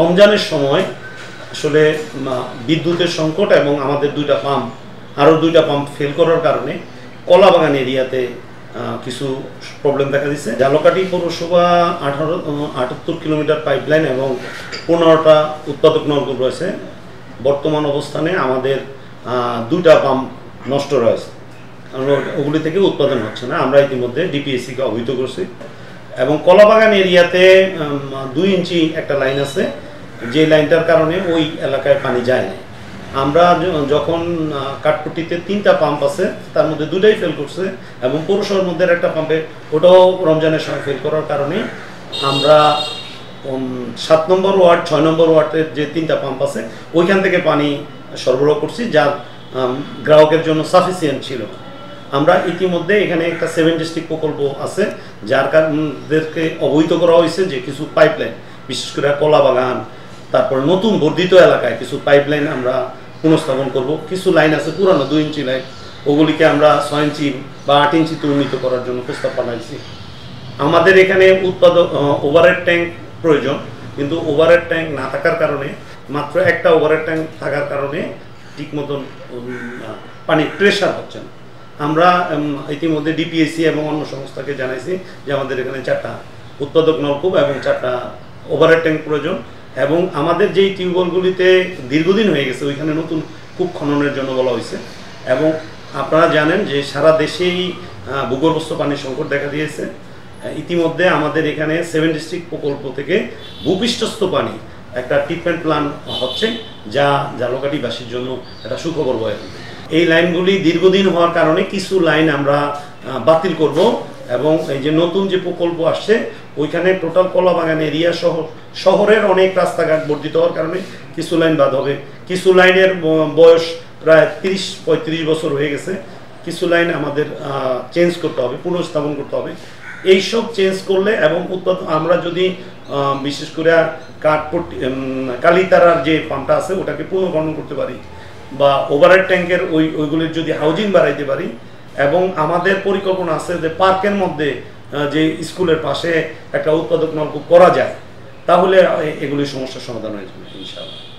রমজানের সময় আসলে বিদ্যুতের সংকট এবং আমাদের আরও দুইটা পাম্প ফেল করার কারণে কলাবাগান এরিয়াতে কিছু প্রবলেম দেখা দিচ্ছে। ঝালকাঠি পৌরসভা 78 কিলোমিটার পাইপলাইন এবং 15টা উৎপাদক নলকূপ রয়েছে। বর্তমান অবস্থানে আমাদের দুইটা পাম্প নষ্ট রয়েছে, ওগুলি থেকে উৎপাদন হচ্ছে না। আমরা ইতিমধ্যে ডিপিএসসিকে অবহিত করছি এবং কলাবাগান এরিয়াতে 2 ইঞ্চি একটা লাইন আছে, যে লাইনটার কারণে ওই এলাকায় পানি যায় না। আমরা যখন কাঠপুটিতে 3টা পাম্প আছে, তার মধ্যে 2টাই ফেল করছে এবং পৌরসভার মধ্যে একটা পাম্পে ওটাও রমজানের সময় ফেল করার কারণে আমরা 7 নম্বর ওয়ার্ড 6 নম্বর ওয়ার্ডের যে 3টা পাম্প আছে ওইখান থেকে পানি সরবরাহ করছি, যা গ্রাহকের জন্য সাফিসিয়েন্ট ছিল। আমরা ইতিমধ্যে এখানে একটা 7 ডিস্ট্রিক্ট প্রকল্প আছে, যার কারণদেরকে অবহিত করা হয়েছে যে কিছু পাইপলাইন, বিশেষ করে কলাবাগান, তারপর নতুন বর্ধিত এলাকায় কিছু পাইপলাইন আমরা পুনঃস্থাপন করব। কিছু লাইন আছে পুরানো 2 ইঞ্চি লাইন, ওগুলিকে আমরা 6 ইঞ্চি বা 8 ইঞ্চিতে উন্নীত করার জন্য প্রস্তাব পাঠাইছি। আমাদের এখানে ওভারহেড ট্যাঙ্ক প্রয়োজন, কিন্তু ওভারহেড ট্যাঙ্ক না থাকার কারণে, মাত্র একটা ওভারহেড ট্যাঙ্ক থাকার কারণে ঠিক মতন পানির প্রেশার হচ্ছে না। আমরা ইতিমধ্যে ডিপিএসসি এবং অন্য সংস্থাকে জানাইছি যে আমাদের এখানে 4টা উৎপাদক নলকূপ এবং 4টা ওভারহেড ট্যাঙ্ক প্রয়োজন, এবং আমাদের যেই টিউবওয়েলগুলিতে দীর্ঘদিন হয়ে গেছে ওইখানে নতুন কূপ খননের জন্য বলা হয়েছে। এবং আপনারা জানেন যে সারা দেশেই ভূগর্ভস্থ পানির সংকট দেখা দিয়েছে। ইতিমধ্যে আমাদের এখানে 7 ডিস্ট্রিক্ট প্রকল্প থেকে ভূপৃষ্ঠস্থ পানি একটা ট্রিটমেন্ট প্ল্যান হচ্ছে, যা ঝালকাঠিবাসীর জন্য একটা সুখবর বয়ে আনবে। এই লাইনগুলি দীর্ঘদিন হওয়ার কারণে কিছু লাইন আমরা বাতিল করব, এবং এই যে নতুন যে প্রকল্প আসছে ওইখানে টোটাল কলাবাগান এরিয়া সহ শহরের অনেক রাস্তাঘাট বর্ধিত হওয়ার কারণে কিছু লাইন বাদ হবে। কিছু লাইনের বয়স প্রায় 30-35 বছর হয়ে গেছে, কিছু লাইন আমাদের চেঞ্জ করতে হবে, পুনঃস্থাপন করতে হবে। এইসব চেঞ্জ করলে এবং আমরা যদি বিশেষ করে কালীতারার যে পাম্পটা আছে ওটাকে পুনঃখনন করতে পারি, বা ওভারহেড ট্যাঙ্কের ওইগুলির যদি হাউজিং বাড়াইতে পারি, এবং আমাদের পরিকল্পনা আছে যে পার্কের মধ্যে যে স্কুলের পাশে একটা উৎপাদক নলকূপ করা যায়, তাহলে এগুলির সমস্যার সমাধান হয়ে যাবে ইনশাআল্লাহ।